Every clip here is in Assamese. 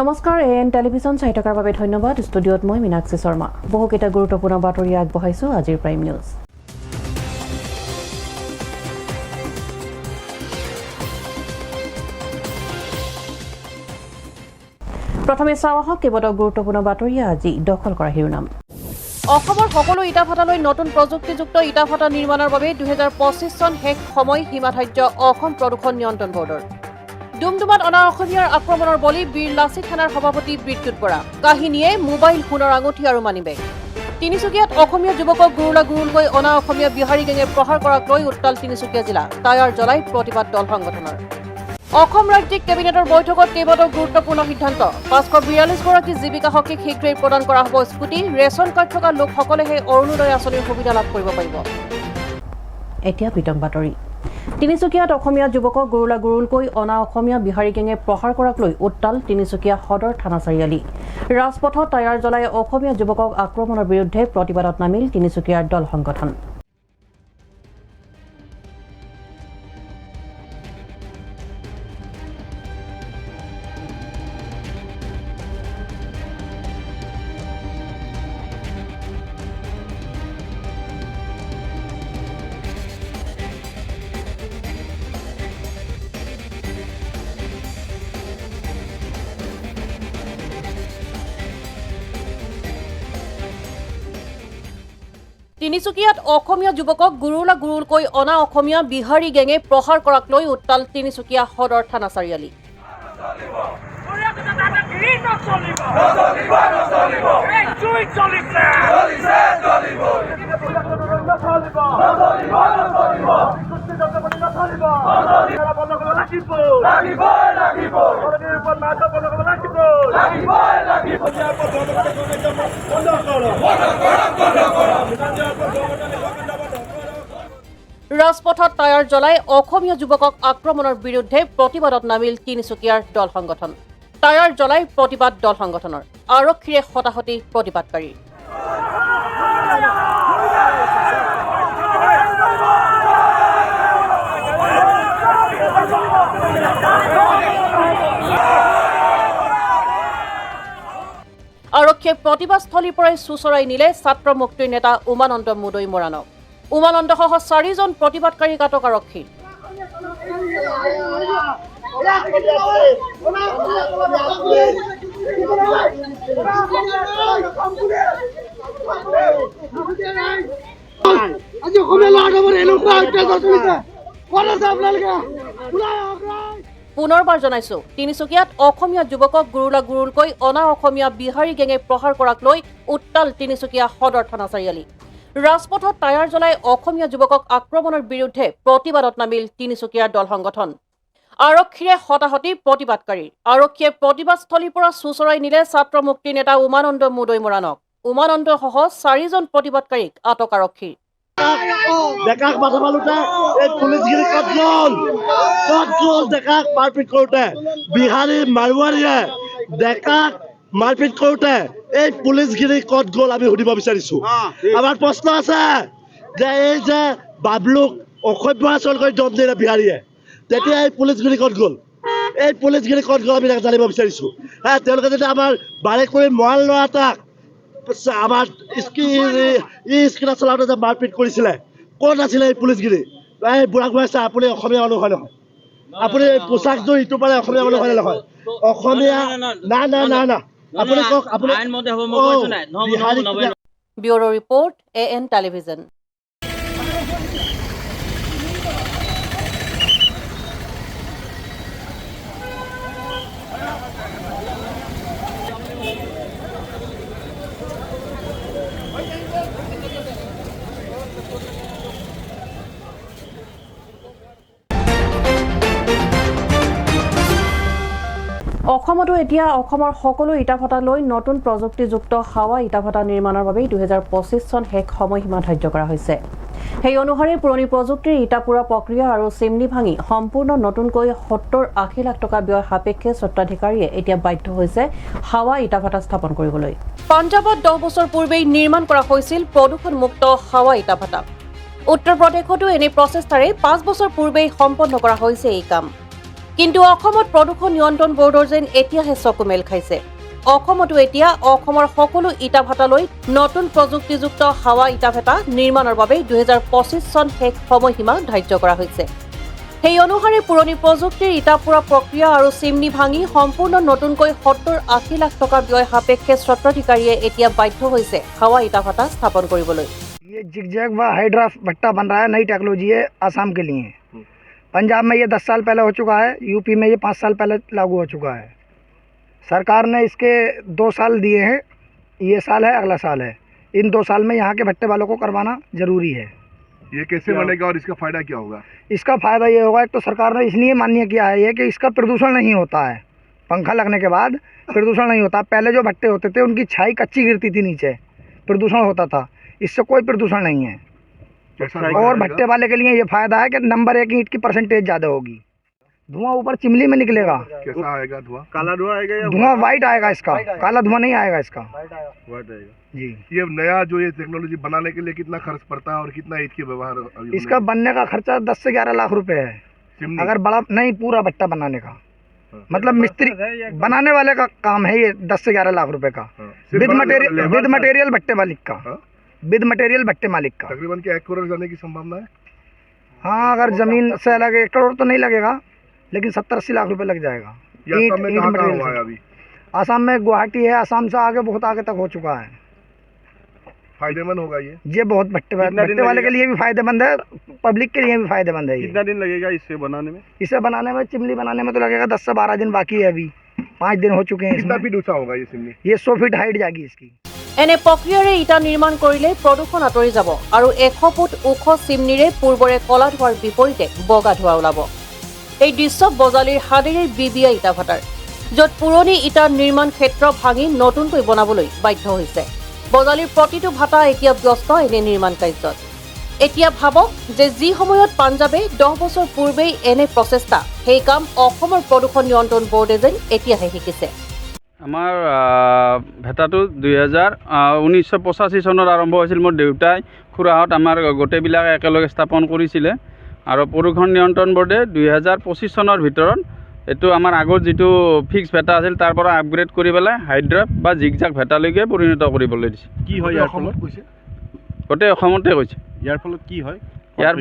নমস্কাৰ এএন টেলিভিছন চাই থকাৰ বাবে ধন্যবাদ। ষ্টুডিঅ'ত মই মীনাক্ষী শৰ্মা। বহুকেইটা গুৰুত্বপূৰ্ণ বাতৰি আগবঢ়াইছোঁ আজিৰ প্ৰাইম নিউজ। প্ৰথমে চাওঁ আহক কেইবাটাও গুৰুত্বপূৰ্ণ বাতৰিয়ে আজি দখল কৰা শিৰোনাম। অসমৰ সকলো ইটাভাটালৈ নতুন প্ৰযুক্তিযুক্ত ইটাভাটা নিৰ্মাণৰ বাবে 2025 চন শেষ সময় সীমা ধাৰ্য অসম প্ৰদূষণ নিয়ন্ত্ৰণ বৰ্ডৰ। ডুমডুমাত অনা অসমীয়াৰ আক্ৰমণৰ বলি বীৰ লাচিত থানাৰ সভাপতি বিদ্যুৎ বৰা। কাহিনীয়ে মোবাইল সোণৰ আঙুঠি আৰু মানিবেগ। তিনিচুকীয়াত অসমীয়া যুৱকক গুৰুলকৈ অনা অসমীয়া বিহাৰী গেঙে প্ৰহাৰ কৰাক লৈ উত্তাল তিনিচুকীয়া জিলা। টায়াৰ জ্বলাই প্ৰতিবাদ দল সংগঠনৰ। অসম ৰাজ্যিক কেবিনেটৰ বৈঠকত কেইবাটাও গুৰুত্বপূৰ্ণ সিদ্ধান্ত। 542গৰাকী জীৱিকা সখীক শীঘ্ৰেই প্ৰদান কৰা হ'ব স্কুটি। ৰেচন কাৰ্ড থকা লোকসকলেহে অৰুণোদয় আঁচনিৰ সুবিধা লাভ কৰিব পাৰিব। এতিয়া বিতং বাতৰি। তিনিচুকীয়াত অসমীয়া যুৱকক গুৰুলকৈ অনা অসমীয়া বিহাৰী গেঙে প্ৰহাৰ কৰাক লৈ উত্তাল তিনিচুকীয়া সদৰ থানা চাৰিআলি। ৰাজপথত টায়াৰ জ্বলাই অসমীয়া যুৱকক আক্ৰমণৰ বিৰুদ্ধে প্ৰতিবাদত নামিল তিনিচুকীয়াৰ দল সংগঠন। তিনিচুকীয়াত অসমীয়া যুৱকক গুৰুলকৈ অনা অসমীয়া বিহাৰী গেঙে প্ৰহাৰ কৰাক লৈ উত্তাল তিনিচুকীয়া সদৰ থানা চাৰিআলি। ৰাজপথত টায়াৰ জ্বলাই অসমীয়া যুৱকক আক্ৰমণৰ বিৰুদ্ধে প্ৰতিবাদত নামিল তিনিচুকীয়াৰ দল সংগঠন। টায়াৰ জ্বলাই প্ৰতিবাদ দল সংগঠনৰ। আৰক্ষীৰে হতাহতি প্ৰতিবাদকাৰী। আৰক্ষীয়ে প্ৰতিবাদস্থলীৰ পৰাই চুচৰাই নিলে ছাত্ৰ মুক্তিৰ নেতা উমানন্দ মুদৈ মৰাণক। উমানন্দসহ 4জন প্ৰতিবাদকাৰীক আটক আৰক্ষী। পুনৰবাৰ জনাইছো, তিনিচুকীয়াত অসমীয়া যুৱকক গুৰুলকৈ অনা অসমীয়া বিহাৰী গেঙে প্ৰহাৰ কৰাক লৈ উত্তাল তিনিচুকীয়া সদৰ থানা চাৰিআলি। ৰাজপথত টায়াৰ জ্বলাই অসমীয়া যুৱকক আক্ৰমণৰ বিৰুদ্ধে প্ৰতিবাদত নামিল তিনিচুকীয়াৰ দল সংগঠন। আৰক্ষীৰে হতাহতি প্ৰতিবাদকাৰী। আৰক্ষীয়ে প্ৰতিবাদস্থলীৰ পৰা চুচৰাই নিলে ছাত্ৰ মুক্তিৰ নেতা উমানন্দ মুদৈ মৰাণক। উমানন্দসহ 4জন প্ৰতিবাদকাৰীক আটক আৰক্ষী। ডেকাক মাথা মাৰোতে এই পুলিচগিৰি ক'ত গ'ল ডেকাক মাৰপিট কৰোতে বিহাৰী মাৰোৱাৰীয়ে ডেকাক মাৰপিট কৰোতে এই পুলিচগিৰি ক'ত গ'ল আমি সুধিব বিচাৰিছো। আমাৰ প্ৰশ্ন আছে যে এই যে বাবলুক অসভ্য আচৰণ কৰি দম দিলে বিহাৰীয়ে, তেতিয়া এই পুলিচগিৰি ক'ত গ'ল? এই পুলিচগিৰি ক'ত গ'ল আমি জানিব বিচাৰিছো। তেওঁলোকে যদি আমাৰ বাৰেকুৰি মৰাণ ল'ৰা এটাক আমাৰ স্কুলত চলাওঁতে যে মাৰপিট কৰিছিলে, ক'ত আছিলে এই পুলিচগিৰি? এই বুঢ়া ঘূৰাইছে, আপুনি অসমীয়া মানুহ হয় নহয়? আপুনি পোচাকযোৰ ইটো পাৰে অসমীয়া মানুহ হয় নহয়? অসমীয়া না আপুনি কওক। আপুনি ব্যুৰো ৰিপৰ্ট এএন টেলিভিছন। অসমতো এতিয়া অসমৰ সকলো ইটাভাটালৈ নতুন প্ৰযুক্তিযুক্ত হাৱা ইটাভাটা নিৰ্মাণৰ বাবে 2025 চন শেষ সময়সীমা ধাৰ্য কৰা হৈছে। সেই অনুসাৰে পুৰণি প্ৰযুক্তিৰ ইটা পোৰা প্ৰক্ৰিয়া আৰু চিমনি ভাঙি সম্পূৰ্ণ নতুনকৈ 70-80 লাখ টকা ব্যয় সাপেক্ষে স্বত্বাধিকাৰীয়ে এতিয়া বাধ্য হৈছে হাৱা ইটাভাটা স্থাপন কৰিবলৈ। পাঞ্জাৱত 10 বছৰ পূৰ্বেই নিৰ্মাণ কৰা হৈছিল প্ৰদূষণমুক্ত হাৱা ইটাভাটা। উত্তৰ প্ৰদেশতো এনে প্ৰচেষ্টাৰে 5 বছৰ পূৰ্বেই সম্পন্ন কৰা হৈছে এই কাম। কিন্তু অসমত প্ৰদূষণ নিয়ন্ত্ৰণ বৰ্ডৰ যেন এতিয়াহে চকু মেল খাইছে। অসমতো এতিয়া অসমৰ সকলো ইটা ভাটালৈ নতুন প্ৰযুক্তিযুক্ত হাৱা ইটা ভাটা নিৰ্মাণৰ বাবে 2025 চন শেষ সময়সীমা ধাৰ্য কৰা হৈছে। সেই অনুসাৰে পুৰণি প্ৰযুক্তিৰ ইটা পোৰা প্ৰক্ৰিয়া আৰু চিমনি ভাঙি সম্পূৰ্ণ নতুনকৈ 70-80 লাখ টকা ব্যয় সাপেক্ষে স্বত্বাধিকাৰীয়ে এতিয়া বাধ্য হৈছে হাৱা ইটা ভাটা স্থাপন কৰিবলৈ। ये जिगजैग व हाइड्रा भट्टा बन रहा है, नई टेक्नोलॉजी है आसाम के लिए। पंजाब में ये 10 साल पहले हो चुका है, यूपी में ये 5 साल पहले लागू हो चुका है। सरकार ने इसके 2 साल दिए हैं, ये साल है अगला साल है। इन 2 साल में यहाँ के भट्टे वालों को करवाना जरूरी है। ये कैसे बनेगा और इसका फायदा क्या होगा? इसका फ़ायदा ये होगा, एक तो सरकार ने इसलिए मान्य किया है ये कि इसका प्रदूषण नहीं होता है। पंखा लगने के बाद प्रदूषण नहीं होता। पहले जो भट्टे होते थे उनकी छाई कच्ची गिरती थी नीचे, प्रदूषण होता था। इससे कोई प्रदूषण नहीं है। और भट्टे वाले के लिए ये फायदा है कि नंबर 1 ईंट की परसेंटेज ज़्यादा होगी। धुआं ऊपर चिमनी में निकलेगा। कैसा आएगा धुआं? काला धुआं आएगा या धुआं वाइट आएगा इसका, काला धुआं नहीं आएगा इसका। वाइट आएगा जी। ये नया जो ये टेक्नोलॉजी बनाने के लिए कितना खर्च पड़ता है और कितना इसके व्यवहार इसका बनने का खर्चा 10 से 11 लाख रुपए है। अगर बड़ा नहीं, पूरा भट्टा बनाने का मतलब मिस्त्री बनाने वाले का काम है ये 10 से 11 लाख रुपए का। विद मटेरियल भट्टे मालिक का, विद मटेरियल भट्टे मालिक का। तकरीबन क्या 1 करोड़ जाने की संभावना है? हाँ, अगर जमीन से अलग 1 करोड़ तो नहीं लगेगा, लेकिन 70-80 लाख रुपए लग जाएगा। ये असम में कहाँ हुआ है अभी? आसाम में गुवाहाटी है, आसाम से आगे बहुत आगे तक हो चुका है। फायदेमंद होगा ये बहुत भट्टे वाले के लिए भी फायदेमंद है, पब्लिक के लिए भी फायदेमंद है। कितना दिन लगेगा इसे बनाने में? इसे बनाने में, चिमनी बनाने में तो लगेगा 10 से 12 दिन बाकी है। अभी 5 दिन हो चुके हैं। कितना फीट ऊंचा होगा ये चिमनी? ये 100 फीट हाइट जाएगी इसकी। এনে প্ৰক্ৰিয়াৰে ইটা নিৰ্মাণ কৰিলে প্ৰদূষণ আঁতৰি যাব আৰু 100 ফুট ওখ চিমনিৰে পূৰ্বৰে কলা ধোৱাৰ বিপৰীতে বগা ধোৱা ওলাব। এই দৃশ্য বজালীৰ হাদেৰে বিবিয়া ইটা ভাটাৰ, য'ত পুৰণি ইটাৰ নিৰ্মাণ ক্ষেত্ৰ ভাঙি নতুনকৈ বনাবলৈ বাধ্য হৈছে। বজালীৰ প্ৰতিটো ভাটা এতিয়া ব্যস্ত এনে নিৰ্মাণ কাৰ্যত। এতিয়া ভাবক যে যি সময়ত পাঞ্জাবে 10 বছৰ পূৰ্বেই এনে প্ৰচেষ্টা, সেই কাম অসমৰ প্ৰদূষণ নিয়ন্ত্ৰণ বৰ্ডে যেন এতিয়াহে শিকিছে। আমাৰ ভেটাটো 1985 চনত আৰম্ভ হৈছিল। মোৰ দেউতাই খুৰাহঁত আমাৰ গোটেইবিলাক একেলগে স্থাপন কৰিছিলে আৰু প্ৰদূষণ নিয়ন্ত্ৰণ বৰ্ডে 2025 চনৰ ভিতৰত এইটো আমাৰ আগৰ যিটো ফিক্স ভেটা আছিল তাৰ পৰা আপগ্ৰেড কৰি পেলাই হাইড্ৰা বা জিগজাগ ভেটালৈকে পৰিণত কৰিবলৈ দিছে। কি হয় ইয়াৰ ফলত কৈছে? গোটেই অসমতে কৈছে। ইয়াৰ ফলত কি হয়? ইয়াৰ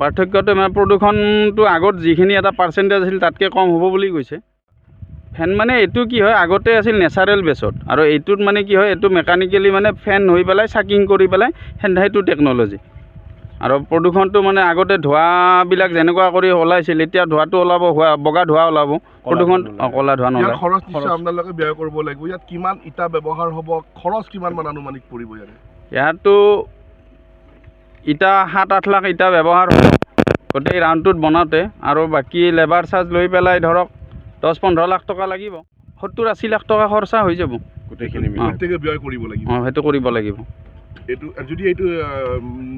পাৰ্থক্যটো মানে প্ৰদূষণটো আগত যিখিনি এটা পাৰ্চেণ্টেজ আছিল তাতকৈ কম হ'ব বুলি কৈছে। ফেন মানে এইটো কি হয়, আগতে আছিল নেচাৰেল বেছত আৰু এইটোত মানে কি হয়, এইটো মেকানিকেলি মানে ফেন হৈ পেলাই চাকিং কৰি পেলাই সেইটো টেকন'লজি। আৰু প্ৰদূষণটো মানে আগতে ধোঁৱাবিলাক যেনেকুৱা কৰি ওলাইছিল, এতিয়া ধোঁৱাটো ওলাব, বগা ধোঁৱা ওলাব, প্ৰদূষণ কলা ধোঁৱা নোলায়। খৰচ নিশ্চয় আপোনালোকে ব্যয় কৰিব লাগিব। ইয়াত কিমান ইটা ব্যৱহাৰ হ'ব, খৰচ কিমান মান আনুমানিক পৰিব ইয়াত? ইয়াতো ইটা 7-8 লাখ ইটা ব্যৱহাৰ হ'ব গোটেই ৰাউণ্ডটোত বনাওঁতে, আৰু বাকী লেবাৰ চাৰ্জ লৈ পেলাই ধৰক 10-15 লাখ টকা লাগিব। 70-80 লাখ টকা খৰচা হৈ যাব গোটেইখিনি প্ৰত্যেকে ব্যয় কৰিব লাগিব। সেইটো কৰিব লাগিব। এইটো যদি এইটো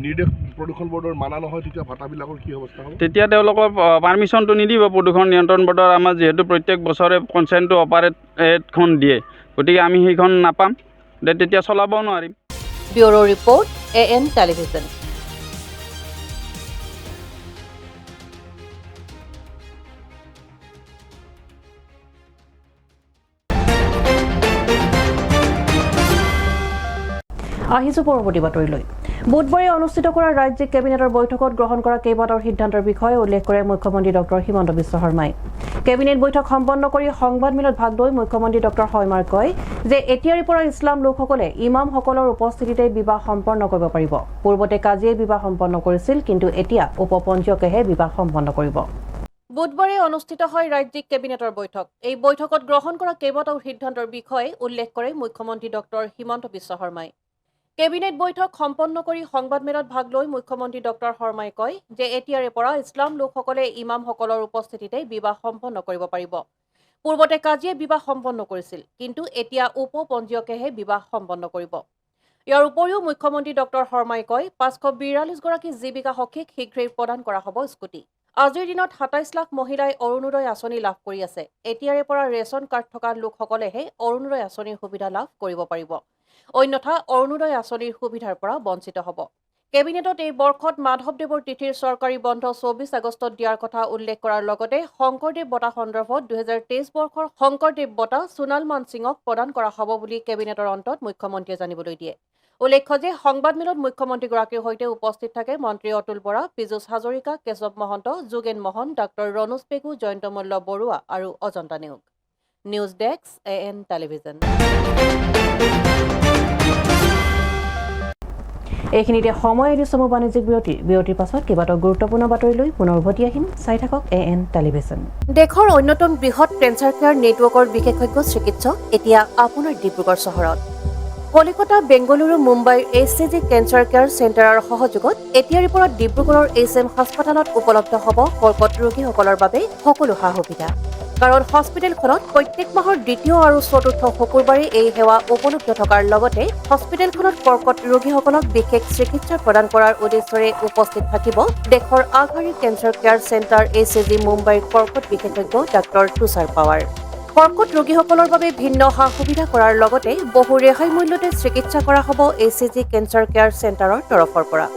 নিৰ্দেশ প্ৰদূষণ বৰ্ডৰ মানা নহয়, তেতিয়া ভাটাবিলাকৰ কি অৱস্থা হ'ব? তেতিয়া তেওঁলোকৰ পাৰ্মিশ্যনটো নিদিব। প্ৰদূষণ নিয়ন্ত্ৰণ বৰ্ডৰ আমাৰ যিহেতু প্ৰত্যেক বছৰে কনচেণ্ট টু অপাৰেটখন দিয়ে, গতিকে আমি সেইখন নাপাম, তেতিয়া চলাবও নোৱাৰিম। Bureau report, AN television. আহিছো পৰৱৰ্তী বাতৰিলৈ। বুধবাৰে অনুষ্ঠিত কৰা ৰাজ্যিক কেবিনেটৰ বৈঠকত গ্ৰহণ কৰা কেইবাটাও সিদ্ধান্তৰ বিষয়ে উল্লেখ কৰে মুখ্যমন্ত্ৰী ডক্টৰ হিমন্ত বিশ্ব শৰ্মাই। কেবিনেট বৈঠক সম্পন্ন কৰি সংবাদমেলত ভাগ লৈ মুখ্যমন্ত্ৰী ডক্টৰ শৰ্মাই কয় যে এতিয়াৰে পৰা ইছলাম লোকসকলে ইমামসকলৰ উপস্থিতিতে বিবাহ সম্পন্ন কৰিব পাৰিব। পূৰ্বতে কাজিয়ে বিবাহ সম্পন্ন কৰিছিল, কিন্তু এতিয়া উপপঞ্জীয়কেহে বিবাহ সম্পন্ন কৰিব। বুধবাৰে অনুষ্ঠিত হয় ৰাজ্যিক কেবিনেটৰ বৈঠক। এই বৈঠকত গ্ৰহণ কৰা কেইবাটাও সিদ্ধান্তৰ বিষয়ে উল্লেখ কৰে মুখ্যমন্ত্ৰী ডক্টৰ হিমন্ত বিশ্ব শৰ্মাই। কেবিনেট বৈঠক সম্পন্ন কৰি সংবাদমেলত ভাগ লৈ মুখ্যমন্ত্ৰী ডক্টৰ শৰ্মাই কয় যে এতিয়াৰে পৰা ইছলাম লোকসকলে ইমামসকলৰ উপস্থিতিতে বিবাহ সম্পন্ন কৰিব পাৰিব। পূৰ্বতে কাজিয়ে বিবাহ সম্পন্ন কৰিছিল, কিন্তু এতিয়া উপপঞ্জীয়কেহে বিবাহ সম্পন্ন কৰিব। ইয়াৰ উপৰিও মুখ্যমন্ত্ৰী ডক্টৰ শৰ্মাই কয় 542 গৰাকী জীৱিকা সখীক শীঘ্ৰেই প্ৰদান কৰা হ'ব স্কুটি। আজিৰ দিনত 27 লাখ মহিলাই অৰুণোদয় আঁচনি লাভ কৰি আছে। এতিয়াৰে পৰা ৰেচন কাৰ্ড থকা লোকসকলেহে অৰুণোদয় আঁচনিৰ সুবিধা লাভ কৰিব পাৰিব, অন্যথা অৰুণোদয় আঁচনিৰ সুবিধাৰ পৰা বঞ্চিত হ'ব। কেবিনেটত এই বৰ্ষত মাধৱদেৱৰ তিথিৰ চৰকাৰী বন্ধ 24 আগষ্টত দিয়াৰ কথা উল্লেখ কৰাৰ লগতে শংকৰদেৱ বঁটা সন্দৰ্ভত 2023 বৰ্ষৰ শংকৰদেৱ বঁটা সোণাল মানসিঙক প্ৰদান কৰা হ'ব বুলি কেবিনেটৰ অন্তত মুখ্যমন্ত্ৰীয়ে জানিবলৈ দিয়ে। উল্লেখ্য যে সংবাদমেলত মুখ্যমন্ত্ৰীগৰাকীৰ সৈতে উপস্থিত থাকে মন্ত্ৰী অতুল বৰা, পীযুষ হাজৰিকা, কেশৱ মহন্ত, যোগেন মোহন, ডাঃ ৰণোজ পেগু, জয়ন্ত মল্ল বৰুৱা আৰু Ajanta Neog. News desk AN television. এইখিনিতে সময় এৰি চমু বাণিজ্যিক বিৰতিৰ পাছত কেইবাটাও গুৰুত্বপূৰ্ণ বাতৰি লৈ পুনৰ উভতি আহিম। চাই থাকক AN টেলিভিজন। দেশৰ অন্যতম বৃহৎ কেঞ্চাৰ কেয়াৰ নেটৱৰ্কৰ বিশেষজ্ঞ চিকিৎসক এতিয়া আপোনাৰ ডিব্ৰুগড় চহৰত। কলিকতা, বেংগালুৰু, মুম্বাইৰ HCG কেঞ্চাৰ কেয়াৰ চেণ্টাৰৰ সহযোগত এতিয়াৰে পৰা ডিব্ৰুগড়ৰ SM হাস্পতালত উপলব্ধ হ'ব কৰ্কট ৰোগীসকলৰ বাবে সকলো সা সুবিধা। কাৰণ হস্পিটেলখনত প্ৰত্যেক মাহৰ দ্বিতীয় আৰু চতুৰ্থ শুকুৰবাৰে এই সেৱা উপলব্ধ থকাৰ লগতে হস্পিটেলখনত কৰ্কট ৰোগীসকলক বিশেষ চিকিৎসা প্ৰদান কৰাৰ উদ্দেশ্যৰে উপস্থিত থাকিব দেশৰ আগশাৰীৰ কেঞ্চাৰ কেয়াৰ চেণ্টাৰ HCG মুম্বাইৰ কৰ্কট বিশেষজ্ঞ ডাঃ তুষাৰ পাৱাৰ। কৰ্কট ৰোগীসকলৰ বাবে ভিন্ন সা সুবিধা কৰাৰ লগতে বহু ৰেহাই মূল্যতে চিকিৎসা কৰা হ'ব HCG কেঞ্চাৰ কেয়াৰ চেণ্টাৰৰ তৰফৰ পৰা।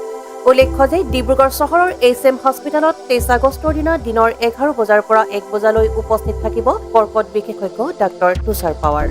উল্লেখ্য যে ডিব্ৰুগড় চহৰৰ SM হস্পিটেলত 23 আগষ্টৰ দিনা দিনৰ 11 বজাৰ পৰা 1 বজালৈ উপস্থিত থাকিব কৰ্কট বিশেষজ্ঞ ডাঃ তুষাৰ পাৱাৰ।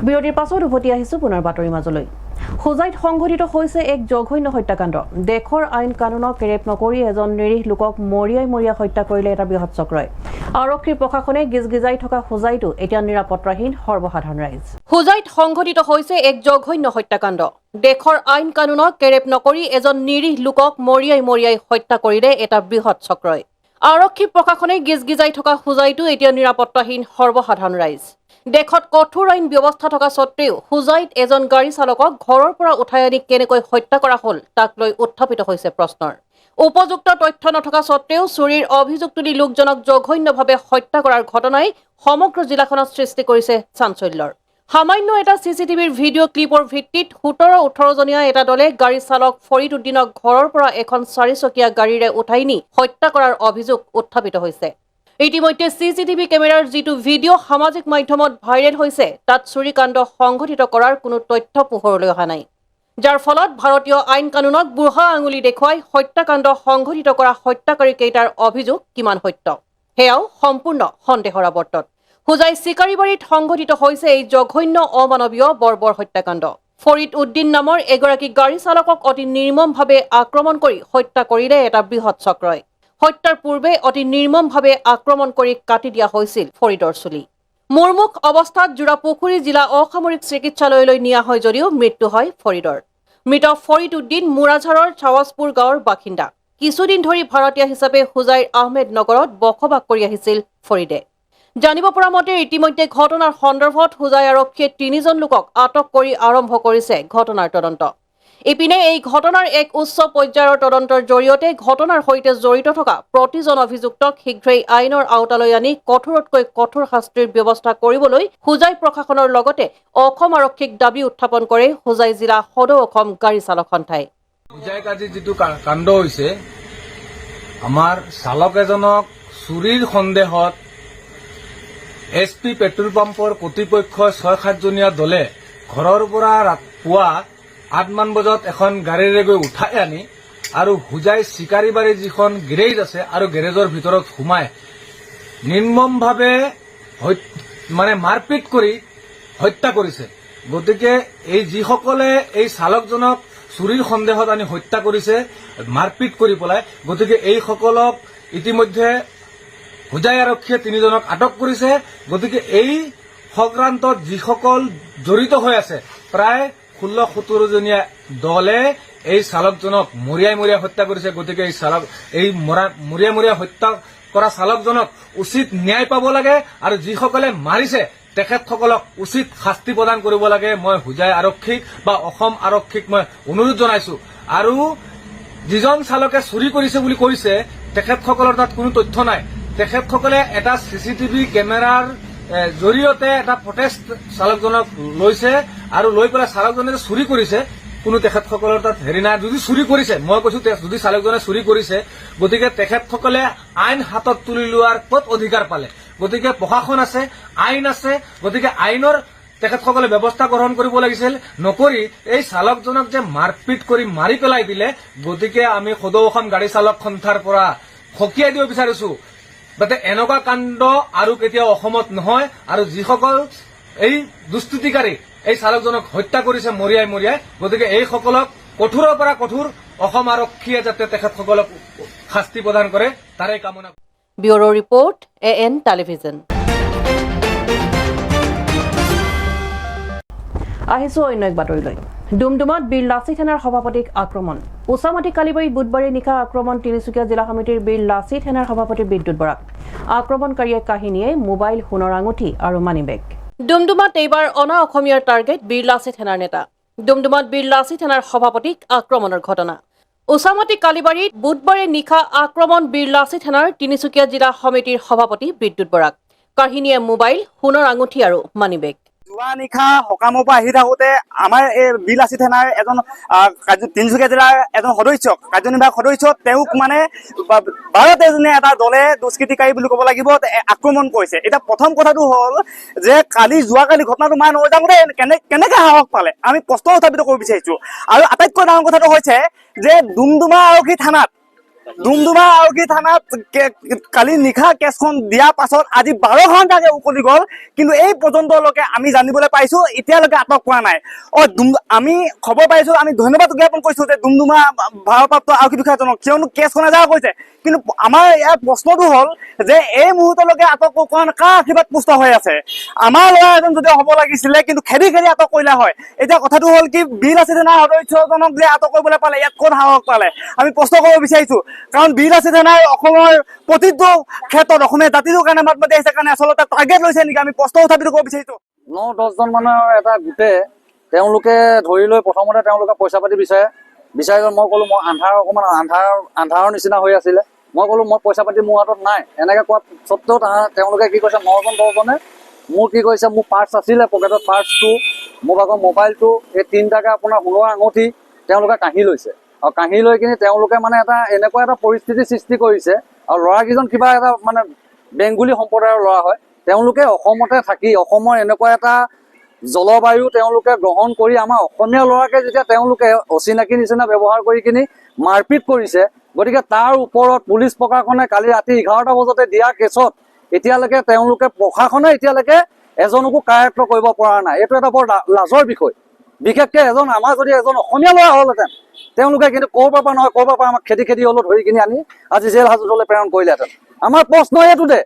বিৰতিৰ পাছত উভতি আহিছো পুনৰ বাতৰিৰ মাজলৈ। হোজাইত সংঘটিত হৈছে এক জঘন্য হত্যাকাণ্ড। দেশৰ আইন কানুনক কেৰেপ নকৰি এজন নিৰীহ লোকক মৰিয়াই হত্যা কৰিলে এটা বৃহৎ চক্ৰই। আৰক্ষীৰ প্ৰশাসনে গিজগিজাই থকা হোজাইতো এতিয়া নিৰাপত্তাহীন সৰ্বসাধাৰণ ৰাইজ। হোজাইত সংঘটিত হৈছে এক জঘন্য হত্যাকাণ্ড। দেশৰ আইন কানুনক কেৰেপ নকৰি এজন নিৰীহ লোকক মৰিয়াই হত্যা কৰিলে এটা বৃহৎ চক্ৰই। আৰক্ষী প্ৰশাসনে গিজগিজাই থকা হোজাইতো এতিয়া নিৰাপত্তাহীন সৰ্বসাধাৰণ ৰাইজ। দেশত কঠোৰ আইন ব্যৱস্থা থকা স্বত্বেও হোজাইত এজন গাড়ী চালকক ঘৰৰ পৰা উঠাই আনি কেনেকৈ হত্যা কৰা হ'ল তাক লৈ উত্থাপিত হৈছে প্ৰশ্নৰ। উপযুক্ত তথ্য নথকা স্বত্বেও চুৰিৰ অভিযোগ তুলি লোকজনক জঘন্যভাৱে হত্যা কৰাৰ ঘটনাই সমগ্ৰ জিলাখনত সৃষ্টি কৰিছে চাঞ্চল্যৰ। সামান্য এটা CCTVৰ ভিডিঅ' ক্লিপৰ ভিত্তিত 17-18 জনীয়া এটা দলে গাড়ী চালক ফৰিদ উদ্দিনক ঘৰৰ পৰা এখন 4চকীয়া গাড়ীৰে উঠাই নি হত্যা কৰাৰ অভিযোগ উত্থাপিত হৈছে। ইতিমধ্যে CCTV কেমেৰাৰ যিটো ভিডিঅ' সামাজিক মাধ্যমত ভাইৰেল হৈছে তাত চুৰিকাণ্ড সংঘটিত কৰাৰ কোনো তথ্য পোহৰলৈ অহা নাই, যাৰ ফলত ভাৰতীয় আইন কানুনক বুঢ়া আঙুলি দেখুৱাই হত্যাকাণ্ড সংঘটিত কৰা হত্যাকাৰী কেইটাৰ অভিযোগ কিমান সত্য সেয়াও সম্পূৰ্ণ সন্দেহৰ আৱৰ্তত। হোজাই চিকাৰীবাৰীত সংঘটিত হৈছে এই জঘন্য অমানৱীয় বৰ্বৰ হত্যাকাণ্ড। ফৰিদ উদ্দিন নামৰ এগৰাকী গাড়ী চালকক অতি নিৰ্মমভাৱে আক্ৰমণ কৰি হত্যা কৰিলে এটা বৃহৎ চক্ৰই। হত্যাৰ পূৰ্বে অতি নিৰ্মমভাৱে আক্ৰমণ কৰি কাটি দিয়া হৈছিল ফৰিদৰ চুলি। মূৰমুখ অৱস্থাত জোৰাপুখুৰী জিলা অসামৰিক চিকিৎসালয়লৈ নিয়া হয় যদিও মৃত্যু হয় ফৰিদৰ। মৃত ফৰিদ উদ্দিন মুৰাঝাৰৰ ছাৱাজপুৰ গাঁৱৰ বাসিন্দা। কিছুদিন ধৰি ভাৰতীয় হিচাপে হোজাইৰ আহমেদ নগৰত বসবাস কৰি আহিছিল ফৰিদে। জানিব পৰা মতে ইতিমধ্যে ঘটনাৰ সন্দৰ্ভত হোজাই আৰক্ষীয়ে 3জন লোকক আটক কৰি আৰম্ভ কৰিছে ঘটনাৰ তদন্ত। ইপিনে এই ঘটনাৰ এক উচ্চ পৰ্যায়ৰ তদন্তৰ জৰিয়তে ঘটনাৰ সৈতে জড়িত থকা প্ৰতিজন অভিযুক্তক শীঘ্ৰেই আইনৰ আওতালৈ আনি কঠোৰতকৈ কঠোৰ শাস্তিৰ ব্যৱস্থা কৰিবলৈ হোজাই প্ৰশাসনৰ লগতে অসম আৰক্ষীক দাবী উত্থাপন কৰে হোজাই জিলা সদৌ অসম গাড়ী চালক সন্থাই। হোজাইত আজি যিটো কাণ্ড হৈছে, আমাৰ চালক এজনক চুৰিৰ সন্দেহত SP পেট্ৰল পাম্পৰ কৰ্তৃপক্ষ 6-7 জনীয়া দলে ঘৰৰ পৰা পুৱা 8 মান বজাত এখন গাড়ীৰে গৈ উঠাই আনি আৰু হোজাই চিকাৰীবাৰীৰ যিখন গেৰেজ আছে আৰু গেৰেজৰ ভিতৰত সোমাই নিৰ্মমভাৱে মাৰপিট কৰি হত্যা কৰিছে। গতিকে এই যিসকলে এই চালকজনক চুৰিৰ সন্দেহত আনি হত্যা কৰিছে, মাৰপিট কৰি পেলাই, গতিকে এইসকলক ইতিমধ্যে হোজাই আৰক্ষীয়ে 3জনক আটক কৰিছে। গতিকে এই সংক্ৰান্তত যিসকল জড়িত হৈ আছে প্ৰায় 16-17 জনীয়া দলে এই চালকজনক মৰিয়াই মৰিয়াই হত্যা কৰিছে। গতিকে এই মৰিয়াই হত্যা কৰা চালকজনক উচিত ন্যায় পাব লাগে আৰু যিসকলে মাৰিছে তেখেতসকলক উচিত শাস্তি প্ৰদান কৰিব লাগে। মই হোজাই আৰক্ষীক বা অসম আৰক্ষীক মই অনুৰোধ জনাইছো। আৰু যিজন চালকে চুৰি কৰিছে বুলি কৈছে তেখেতসকলৰ তাত কোনো তথ্য নাই। তেখেতসকলে এটা CCTV কেমেৰাৰ জৰিয়তে এটা ফুটেজ চালকজনক লৈছে আৰু লৈ পেলাই চালকজনে যে চুৰি কৰিছে কোনো তেখেতসকলৰ তাত হেৰি নাই। যদি চুৰি কৰিছে, মই কৈছো যদি চালকজনে চুৰি কৰিছে, গতিকে তেখেতসকলে আইন হাতত তুলি লোৱাৰ ক'ত অধিকাৰ পালে? গতিকে প্ৰশাসন আছে, আইন আছে, গতিকে আইনৰ তেখেতসকলে ব্যৱস্থা গ্ৰহণ কৰিব লাগিছিল। নকৰি এই চালকজনক যে মাৰপিট কৰি মাৰি পেলাই দিলে। গতিকে আমি সদৌ অসম গাড়ী চালক সন্থাৰ পৰা সকীয়াই দিব বিচাৰিছো যাতে এনেকুৱা কাণ্ড আৰু কেতিয়াও অসমত নহয়। আৰু যিসকল এই দুষ্কৃতিকাৰী এই চালকজনক হত্যা কৰিছে মৰিয়াই, গতিকে এইসকলক কঠোৰৰ পৰা কঠোৰ অসম আৰক্ষীয়ে যাতে তেখেতসকলক শাস্তি প্ৰদান কৰে তাৰে কামনা। Bureau' report AN television. আহিছো অন্য এক বাতৰিলৈ। ডুমডুমাত বীৰ লাচিত সেনাৰ সভাপতিক আক্ৰমণ। ওচামাটি কালিবাৰীত বুধবাৰে নিশা আক্ৰমণ তিনিচুকীয়া জিলা সমিতিৰ বীৰ লাচিত সেনাৰ সভাপতি বিদ্যুৎ বৰাক। আক্ৰমণকাৰীয়ে কাহিনীয়ে মোবাইল, সোণৰ আঙুঠি আৰু মানিবেগ। ডুমডুমাত এইবাৰ অনা অসমীয়াৰ টাৰ্গেট বীৰ লাচিত সেনাৰ নেতা। ডুমডুমাত বীৰ লাচিত সেনাৰ সভাপতিক আক্ৰমণৰ ঘটনা। ওচামাটি কালিবাৰীত বুধবাৰে নিশা আক্ৰমণ বীৰ লাচিত সেনাৰ তিনিচুকীয়া জিলা সমিতিৰ সভাপতি বিদ্যুৎ বৰাক। কাহিনীয়ে মোবাইল, সোণৰ আঙুঠি আৰু মানিবেগ। যোৱা নিশা সকামৰ পৰা আহি থাকোঁতে আমাৰ এই বীৰ লাচিত সেনাৰ এজন তিনিচুকীয়া জিলাৰ এজন সদস্য, কাৰ্যনিৰ্বাহক সদস্য, তেওঁক মানে 12-13জনীয়া এটা দলে দুষ্কৃতিকাৰী বুলি ক'ব লাগিব আক্ৰমণ কৰিছে। এতিয়া প্ৰথম কথাটো হ'ল যে যোৱাকালি ঘটনাটো মানে নজানোতে কেনেকৈ সাহস পালে আমি প্ৰশ্ন উত্থাপিত কৰিব বিচাৰিছোঁ। আৰু আটাইতকৈ ডাঙৰ কথাটো হৈছে যে ডুমডুমা আৰক্ষী থানাত কালি নিশা কেছখন দিয়াৰ পাছত আজি 12 ঘণ্টাকে উকলি গ'ল, কিন্তু এই পৰ্যন্তলৈকে আমি জানিবলৈ পাইছো এতিয়ালৈকে আটক কৰা নাই। আমি খবৰ পাইছো, আমি ধন্যবাদ জ্ঞাপন কৰিছো যে ডুমডুমা ভাৰপ্ৰাপ্ত আৰক্ষী বিষয়াজনক, কিয়নো কেছখন এজাহাৰ কৰিছে। কিন্তু আমাৰ ইয়াৰ প্ৰশ্নটো হ'ল যে এই মুহূৰ্তলৈকে আটক কৰা কাৰ আশীৰ্বাদ পুষ্ট হৈ আছে? আমাৰ ল'ৰা এজন যদি হ'ব লাগিছিলে, কিন্তু খেদি আটক কৰিলে হয়। এতিয়া কথাটো হ'ল কি, বীৰ লাচিত সেনাৰ সদস্যজনক যে আটক কৰিবলৈ পালে, ইয়াত ক'ত সাহস পালে আমি প্ৰশ্ন কৰিব বিচাৰিছো। কাৰণ বীৰ লাচিত সেনাই অসমৰ প্ৰতিটো ক্ষেত্ৰত অসমীয়া জাতিটোৰ কাৰণে মাত মাতি আহিছে কাৰণে আচলতে টাৰ্গেট লৈছে নেকি আমি প্ৰশ্ন উত্থাপিত কৰিব বিচাৰিছো। 9-10জন মানৰ এটা গোটে তেওঁলোকে ধৰি লৈ প্ৰথমতে তেওঁলোকে পইচা পাতি বিচাৰি মই ক'লো মই অকণমান আন্ধাৰৰ নিচিনা হৈ আছিলে। মই ক'লো মই পইচা পাতি মোৰ হাতত নাই। এনেকৈ কোৱা স্বত্তেও তেওঁলোকে কি কৈছে, 9-10জনে মোৰ কি কৈছে, মোৰ পাৰ্চ আছিলে পকেটত, পাৰ্চটো, মোৰ ভাগৰ মোবাইলটো, এই 3টাকে আপোনাৰ সোণৰ আঙুঠি তেওঁলোকে কাঢ়ি লৈছে। আৰু কাঢ়ি লৈ কিনি তেওঁলোকে মানে এনেকুৱা এটা পৰিস্থিতি সৃষ্টি কৰিছে। আৰু ল'ৰাকেইজন কিবা এটা মানে বেংগলী সম্প্ৰদায়ৰ ল'ৰা হয়। তেওঁলোকে অসমতে থাকি অসমৰ এনেকুৱা এটা জলবায়ু তেওঁলোকে গ্ৰহণ কৰি আমাৰ অসমীয়া ল'ৰাকে যেতিয়া তেওঁলোকে অচিনাকি নিচিনা ব্যৱহাৰ কৰি কিনি মাৰপিট কৰিছে, গতিকে তাৰ ওপৰত পুলিচ প্ৰশাসনে কালি ৰাতি 11টা বজাতে দিয়া কেছত এতিয়ালৈকে প্ৰশাসনে এতিয়ালৈকে এজনকো কায়ত্ব কৰিব পৰা নাই। এইটো এটা বৰ লাজৰ বিষয়। বিশেষকৈ আমাৰ যদি এজন অসমীয়া ল'ৰা হ'লহেঁতেন, তেওঁলোকে কিন্তু ক'ৰবাৰ পৰা নহয় ক'ৰবাৰ পৰা আমাক খেদি হ'লেও ধৰি কিনি আনি আজি জেল হাজতলৈ প্ৰেৰণ কৰিলেহেঁতেন। আমাৰ প্ৰশ্ন এইটো যে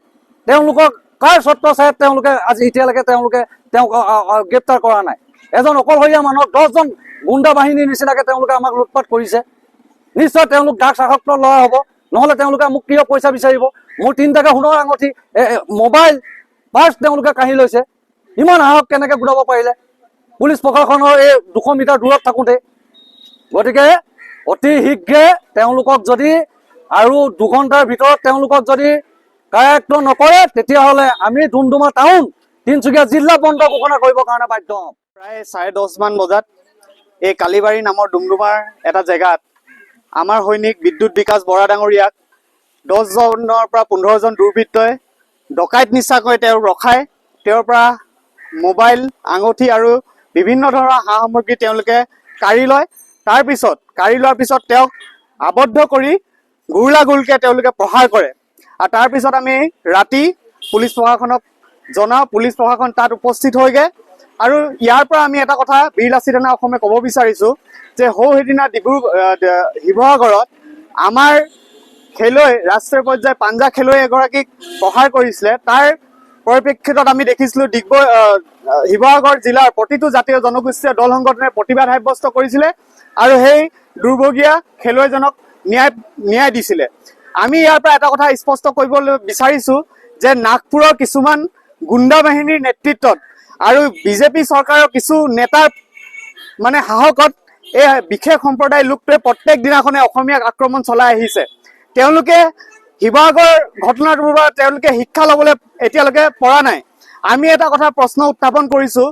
তেওঁলোকক কাৰ চৰ্ত চাই তেওঁলোকে আজি এতিয়ালৈকে তেওঁক গ্ৰেপ্তাৰ কৰা নাই? এজন অকলশৰীয়া মানুহক 10জন গুণ্ডা বাহিনীৰ নিচিনাকৈ তেওঁলোকে আমাক লুটপাট কৰিছে। নিশ্চয় তেওঁলোক ড্ৰাগছ আসক্ত ল'ৰা হ'ব, নহ'লে তেওঁলোকে মোক কিয় পইচা বিচাৰিব? মোৰ 3টাকে সোণৰ আঙুঠি, মোবাইল, পাৰ্চ তেওঁলোকে কাঢ়ি লৈছে। ইমান সাহস কেনেকৈ গোটাব পাৰিলে পুলিচ প্ৰশাসনৰ এই 200 মিটাৰ দূৰত থাকোঁতে? গতিকে অতি শীঘ্ৰে তেওঁলোকক যদি আৰু 2 ঘণ্টাৰ ভিতৰত তেওঁলোকক যদি কায়ত্ব নকৰে, তেতিয়াহ'লে আমি ডুমডুমা টাউন, তিনিচুকীয়া জিলা বন্ধ ঘোষণা কৰিবৰ কাৰণে বাধ্য হ'ম। প্ৰায় 10:30মান বজাত এই কালিবাৰী নামৰ ডুমডুমাৰ এটা জেগাত আমাৰ সৈনিক বিদ্যুৎ বিকাশ বৰা ডাঙৰীয়াক 10জনৰ পৰা 15জন দুৰ্বৃত্তই ডকাইত নিচাকৈ তেওঁক ৰখাই তেওঁৰ পৰা মোবাইল, আঙুঠি আৰু বিভিন্ন ধৰণৰ সা সামগ্ৰী তেওঁলোকে কাঢ়ি লয়। কাঢ়ি লোৱাৰ পিছত তেওঁক আবদ্ধ কৰি গুৰুলাগুলকৈ তেওঁলোকে প্ৰহাৰ কৰে। আৰু তাৰপিছত আমি ৰাতি পুলিচ প্ৰশাসনক জনাওঁ। পুলিচ প্ৰশাসন তাত উপস্থিত হয়গৈ। আৰু ইয়াৰ পৰা আমি এটা কথা বীৰ লাচিত সেনা অসমে ক'ব বিচাৰিছোঁ যে সেইদিনা শিৱসাগৰত আমাৰ খেলুৱৈ, ৰাষ্ট্ৰীয় পৰ্যায়ৰ পাঞ্জা খেলুৱৈ এগৰাকীক প্ৰহাৰ কৰিছিলে। তাৰ পৰিপ্ৰেক্ষিতত আমি দেখিছিলো শিৱসাগৰ জিলাৰ প্ৰতিটো জাতীয় জনগোষ্ঠীয় দল সংগঠনে প্ৰতিবাদ সাব্যস্ত কৰিছিলে আৰু সেই দুৰ্ভগীয়া খেলুৱৈজনক ন্যায় দিছিলে। আমি ইয়াৰ পৰা এটা কথা স্পষ্ট কৰিবলৈ বিচাৰিছো যে নাগপুৰৰ কিছুমান গুণ্ডা বাহিনীৰ নেতৃত্বত আৰু বিজেপি চৰকাৰৰ কিছু নেতাৰ মানে সাহসত এই বিশেষ সম্প্ৰদায়ৰ লোকটোৱে প্ৰত্যেক দিনাখনে অসমীয়াক আক্ৰমণ চলাই আহিছে। তেওঁলোকে শিৱসাগৰ ঘটনাটোৰ পৰা তেওঁলোকে শিক্ষা ল'বলৈ এতিয়ালৈকে পৰা নাই। আমি এটা কথা প্ৰশ্ন উত্থাপন কৰিছো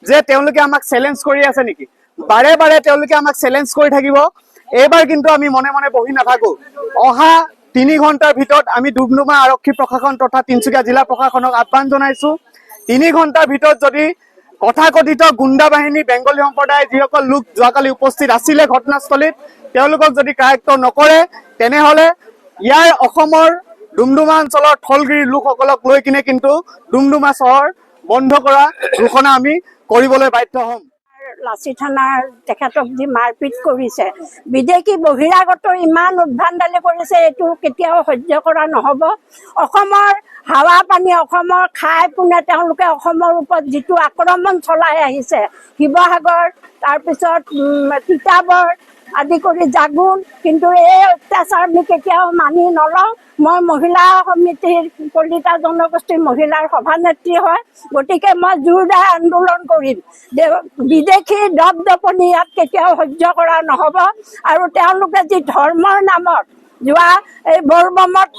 যে তেওঁলোকে আমাক চেলেঞ্জ কৰি আছে নেকি? বাৰে বাৰে তেওঁলোকে আমাক চেলেঞ্জ কৰি থাকিব। এইবাৰ কিন্তু আমি মনে মনে বহি নাথাকো। অহা 3 ঘণ্টাৰ ভিতৰত আমি ডুমডুমা আৰক্ষী প্ৰশাসন তথা তিনিচুকীয়া জিলা প্ৰশাসনক আহ্বান জনাইছো। 3 ঘণ্টাৰ ভিতৰত যদি তথাকথিত গুণ্ডা বাহিনী বেংগলী সম্প্ৰদায়ৰ যিসকল লোক যোৱাকালি উপস্থিত আছিলে ঘটনাস্থলীত তেওঁলোকক যদি কাৰ্যক্ত নকৰে তেনেহলে ইয়াৰ অসমৰ ডুমডুমা অঞ্চলৰ থলগিৰি লোকসকলক লৈ কিনে কিন্তু ডুমডুমা চহৰ বন্ধ কৰা ঘোষণা আমি কৰিবলৈ বাধ্য হ'ম। লাচি থানাৰ তেখেতক যি মাৰপিট কৰিছে, বিদেশী বহিৰাগত ইমান উদ্ভণ্ডালি কৰিছে, এইটো কেতিয়াও সহ্য কৰা নহ'ব। অসমৰ হাৱা পানী, অসমৰ খাই পোনে তেওঁলোকে অসমৰ ওপৰত যিটো আক্ৰমণ চলাই আহিছে, শিৱসাগৰ তাৰপিছত তিতাবৰ আদি কৰি জাগুন, কিন্তু এই অত্যাচাৰ আমি কেতিয়াও মানি নলওঁ। মই মহিলা সমিতিৰ কলিতা জনগোষ্ঠীৰ মহিলাৰ সভানেত্ৰী হয়, গতিকে মই জোৰদাৰ আন্দোলন কৰিম যে বিদেশী দপদপনি ইয়াত কেতিয়াও সহ্য কৰা নহ'ব। আৰু তেওঁলোকে যি ধৰ্মৰ নামত যোৱা এই বৰবমত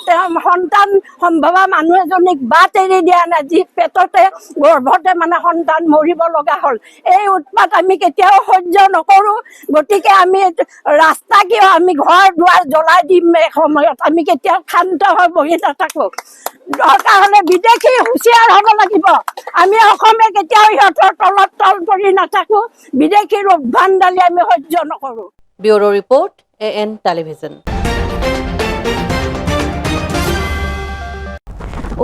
সন্তান সম্ভৱা মানুহ এজনীক বাট এৰি দিয়া নাই, যি পেটতে গৰ্ভতে মানে সন্তান মৰিব লগা হ'ল। এই উৎপাত আমি কেতিয়াও সহ্য নকৰোঁ। গতিকে আমি ৰাস্তা কিয়, আমি ঘৰ দুৱাৰ জ্বলাই দিম। এসময়ত আমি কেতিয়াও শান্ত হৈ বহি নাথাকোঁ। দৰকাৰ হ'লে বিদেশী হুঁচিয়াৰ হ'ব লাগিব। আমি অসমে কেতিয়াও সিহঁতৰ তলত তল পৰি নাথাকোঁ। বিদেশীৰ উদ্ভণ্ডালি আমি সহ্য নকৰোঁ। Bureau' report AN television.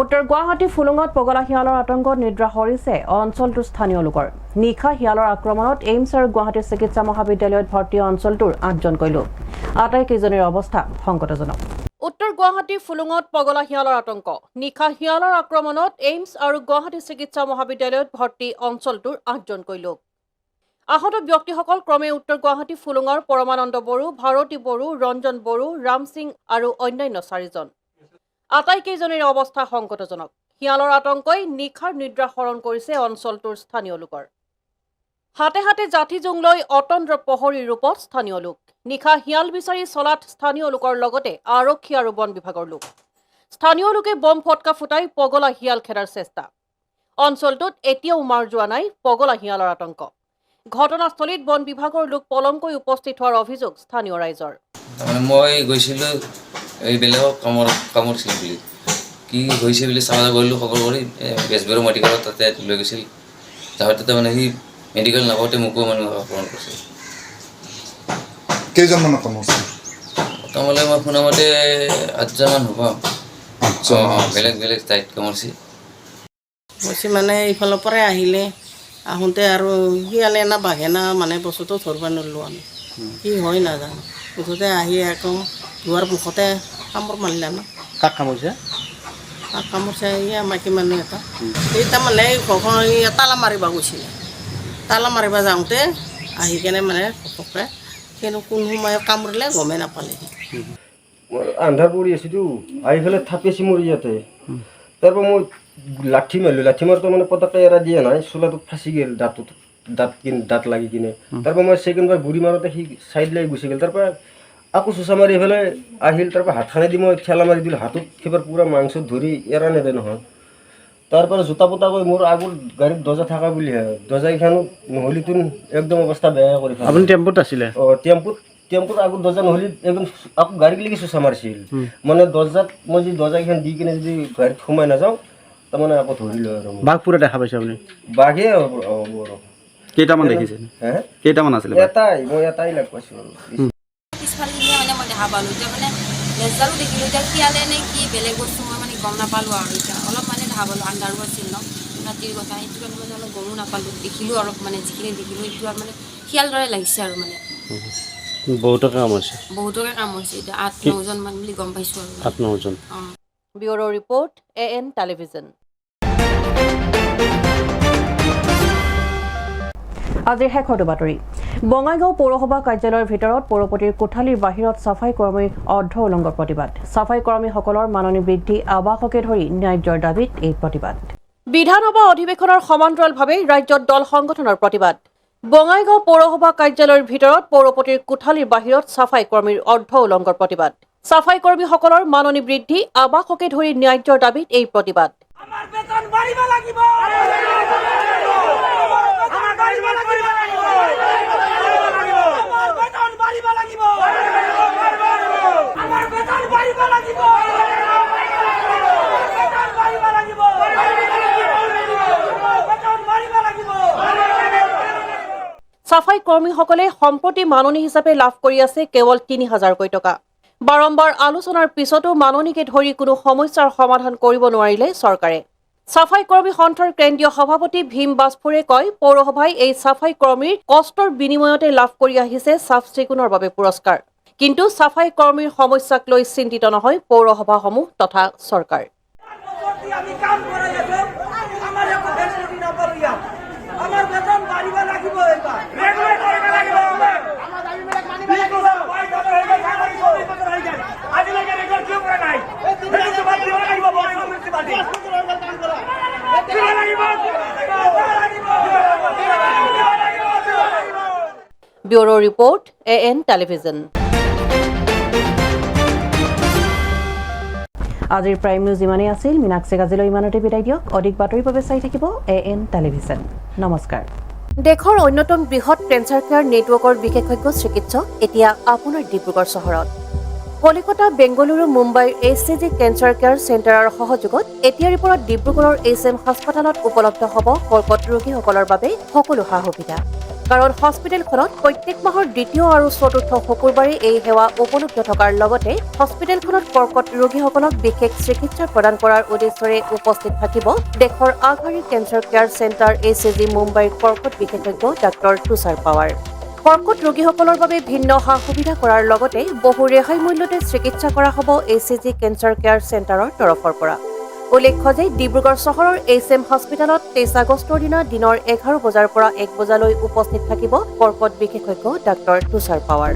উত্তৰ গুৱাহাটী ফুলুঙত পগলা শিয়ালৰ আতংকত নিদ্ৰা হৰিছে অঞ্চলটোৰ স্থানীয় লোকৰ। নিশা শিয়ালৰ আক্ৰমণত এইমছ আৰু গুৱাহাটী চিকিৎসা মহাবিদ্যালয়ত ভৰ্তি অঞ্চলটোৰ 8জনকৈ লোক। আটাইকেইজনীৰ অৱস্থা সংকটজনক। উত্তৰ গুৱাহাটীৰ ফুলুঙত পগলা শিয়ালৰ আতংক। নিশা শিয়ালৰ আক্ৰমণত এইমছ আৰু গুৱাহাটী চিকিৎসা মহাবিদ্যালয়ত ভৰ্তি অঞ্চলটোৰ 8জনকৈ লোক। আহত ব্যক্তিসকল ক্ৰমে উত্তৰ গুৱাহাটী ফুলুঙৰ পৰমানন্দ বড়ো, ভাৰতী বড়ো, ৰঞ্জন বড়ো, ৰাম সিং আৰু অন্যান্য 4জন। আটাইকেইজনীৰ অৱস্থা সংকটজনক। শিয়ালৰ আতংকই নিশাৰ নিদ্ৰা হৰণ কৰিছে অঞ্চলটোৰ স্থানীয় লোকৰ। হাতে হাতে জাঠি জোং লৈ অতন্দ্ৰ প্ৰহৰীৰ ৰূপত স্থানীয় লোক। নিশা শিয়াল বিচাৰি চলাত স্থানীয় লোকৰ লগতে আৰক্ষী আৰু বন বিভাগৰ লোক। স্থানীয় লোকে বম ফটকা ফুটাই পগলা শিয়াল খেদাৰ চেষ্টা। অঞ্চলটোত এতিয়াও মাৰ যোৱা নাই পগলা শিয়ালৰ আতংক। ঘটনাস্থলীত বন বিভাগৰ লোক পলমকৈ উপস্থিত হোৱাৰ অভিযোগ স্থানীয় ৰাইজৰ। মই গৈছিলোঁ এই বেলেগক কামুৰিছিল বুলি, কি হৈছে বুলি চাব গ'লোঁ, খবৰ কৰি বেজবৰুৱা মেডিকেলত তাতে লৈ গৈছিল। যাওঁতে মানে সি মেডিকেল নাপাওঁতে মোকো মানে আক্ৰমণ কৰিছিল। কেইজনমান কামুৰিছিল? মোটামুটি মই শুনামতে 8জনমান হ'ব। বেলেগ বেলেগ ঠাইত কামুৰিছিল। মানে ইফালৰ পৰাই আহিলে, আহোঁতে আৰু শিয়ালে না বাঘে না মানে বস্তুটো ধৰিব নোৱাৰিলোঁ আমি, কি হয় নাজানো। মুঠতে আহি আকৌ দুৱাৰ মুখতে কামোৰ মাৰিলে না। কাক কামুৰিছে? কাক কামুৰিছে? এয়া মাইকী মানুহ এটা। এই তাৰমানে ঘৰখন তালা মাৰিব গৈছিলে। তালা মাৰিব যাওঁতে আহি কেনে মানে ঘপককৈ কিন্তু কোন সময়ত কামুৰিলে গমেই নাপালে। আন্ধাৰ পৰি আছিলোঁ, আহি পেলাই থাপেচি মৰি ইয়াতে। তাৰপৰা মই লাঠি মাৰিলোঁ, লাঠি মাৰোঁতে মানে পটককৈ এৰা দিয়া নাই, চোলাটোত ফাঁচি গ'ল দাঁত লাগি কিনে। তাৰপৰা মই ছেকেণ্ডবাৰ গুৰি মাৰোঁতে সি চাইড লাগি গুচি গ'ল। তাৰপৰা আকৌ চোচা মাৰি পেলাই আহিল, তাৰপৰা হাতখানে দি মই ঠেলা মাৰি দিলোঁ। হাতত সেইবাৰ পূৰা মাংস ধৰি এৰা নেদে নহয়। তাৰপৰা জোতা পোতা কৰি মোৰ আগৰ গাড়ীত দৰ্জা থকা বুলিহে, দৰ্জাকেইখনো নহ'লেতো একদম অৱস্থা বেয়া কৰি পেলালে। আপুনি টেম্পুত আছিলে? টেম্পুত আগত দৰ্জা নহ'লে একদম আকৌ গাড়ীক লাগি চোচা মাৰিছিল। মানে দৰ্জাত মই যদি দৰ্জাকেইখন দি কিনে যদি গাড়ীত সোমাই নাযাওঁ তাৰমানে আকৌ ধৰিলোঁ আৰু। বাঘ পুৰা দেখা পাইছে আপুনি? বাঘে কেইটামান দেখিছে? কেইটামান আছিলে? মই এটাই লাগ পাইছোঁ আৰু। পিছফালে মানে মই দেখা পালোঁ, এতিয়া মানে লেজাৰো দেখিলোঁ, এতিয়া শিয়ালে নে কি বেলেগ বস্তু মই মানে গম নাপালোঁ আৰু। এতিয়া অলপ মানে দেখা পালোঁ, আন্ধাৰো আছিল ন ৰাতিৰ কথা, সেইটো কাৰণে মানে অলপ গমো নাপালোঁ। দেখিলোঁ অলপ মানে যিখিনি দেখিলোঁ সেইটো আৰু মানে শিয়াল দৰে লাগিছে আৰু মানে। বহুতকে কামুৰিছে? বহুতকে কামুৰিছে, এতিয়া 8-9জন মান বুলি গম পাইছোঁ আৰু। 8-9জন। Bureau' report AN television. আজিৰ শেষৰ বাতৰি বঙাইগাঁও পৌৰসভা কাৰ্যালয়ৰ ভিতৰত পৌৰপতিৰ কোঠালীৰ বাহিৰত চাফাই কৰ্মীৰ অৰ্ধ উলংঘ প্ৰতিবাদ চাফাই কৰ্মীসকলৰ মাননি বৃদ্ধি আৱাসকে ধৰি ন্যায্যৰ দাবীত এই প্ৰতিবাদ বিধানসভা অধিৱেশনৰ সমান্তৰালভাৱে ৰাজ্যত দল সংগঠনৰ প্ৰতিবাদ বঙাইগাঁও পৌৰসভা কাৰ্যালয়ৰ ভিতৰত পৌৰপতিৰ কোঠালীৰ বাহিৰত চাফাই কৰ্মীৰ অৰ্ধ উলংঘৰ প্ৰতিবাদ চাফাই কৰ্মীসকলৰ মাননি বৃদ্ধি আৱাসকে ধৰি ন্যায্যৰ দাবীত এই প্ৰতিবাদ চাফাই কৰ্মীসকলে সম্প্ৰতি মাননি হিচাপে লাভ কৰি আছে কেৱল ৩,০০০কৈ টকা বাৰম্বাৰ আলোচনাৰ পিছতো মাননিকে ধৰি কোনো সমস্যাৰ সমাধান কৰিব নোৱাৰিলে চৰকাৰে চাফাই কৰ্মী সন্থাৰ কেন্দ্ৰীয় সভাপতি ভীম বাজপুৰে কয় পৌৰসভাই এই চাফাই কৰ্মীৰ কষ্টৰ বিনিময়তে লাভ কৰি আহিছে চাফ চিকুণৰ বাবে পুৰস্কাৰ কিন্তু চাফাই কৰ্মীৰ সমস্যাক লৈ চিন্তিত নহয় পৌৰসভাসমূহ তথা চৰকাৰ ব্যুৰো ৰিপৰ্ট AN টেলিভিজন আজিৰ প্ৰাইম নিউজ ইমানেই আছিল মিনাক্ষী আজিলৈ ইমানতে বিদায় দিয়ক অধিক বাতৰিৰ বাবে চাই থাকিব AN টেলিভিজন নমস্কাৰ দেশৰ অন্যতম বৃহৎ কেঞ্চাৰ কেয়াৰ নেটৱৰ্কৰ বিশেষজ্ঞ চিকিৎসক এতিয়া আপোনাৰ ডিব্ৰুগড় চহৰত কলিকতা বেংগালুৰু মুম্বাইৰ HCG কেঞ্চাৰ কেয়াৰ চেণ্টাৰৰ সহযোগত এতিয়াৰ পৰা ডিব্ৰুগড়ৰ SM হাস্পতালত উপলব্ধ হ'ব কৰ্কট ৰোগীসকলৰ বাবে সকলো সা-সুবিধা কাৰণ হস্পিটেলখনত প্ৰত্যেক মাহৰ দ্বিতীয় আৰু চতুৰ্থ শুকুৰবাৰে এই সেৱা উপলব্ধ থকাৰ লগতে হস্পিটেলখনত কৰ্কট ৰোগীসকলক বিশেষ চিকিৎসা প্ৰদান কৰাৰ উদ্দেশ্যৰে উপস্থিত থাকিব দেশৰ আগশাৰীৰ কেঞ্চাৰ কেয়াৰ চেণ্টাৰ HCG মুম্বাইৰ কৰ্কট বিশেষজ্ঞ ডাক্তৰ তুষাৰ পাৱাৰ কৰ্কট ৰোগীসকলৰ বাবে ভিন্ন সা-সুবিধা কৰাৰ লগতে বহু ৰেহাই মূল্যতে চিকিৎসা কৰা হ'ব HCG কেঞ্চাৰ কেয়াৰ চেণ্টাৰৰ তৰফৰ পৰা উল্লেখ্য যে ডিব্ৰুগড় চহৰৰ SM হস্পিটেলত 23 আগষ্টৰ দিনা দিনৰ 11 বজাৰ পৰা 1 বজালৈ উপস্থিত থাকিব কৰ্কট বিশেষজ্ঞ ডাক্তৰ তুষাৰ পাৱাৰ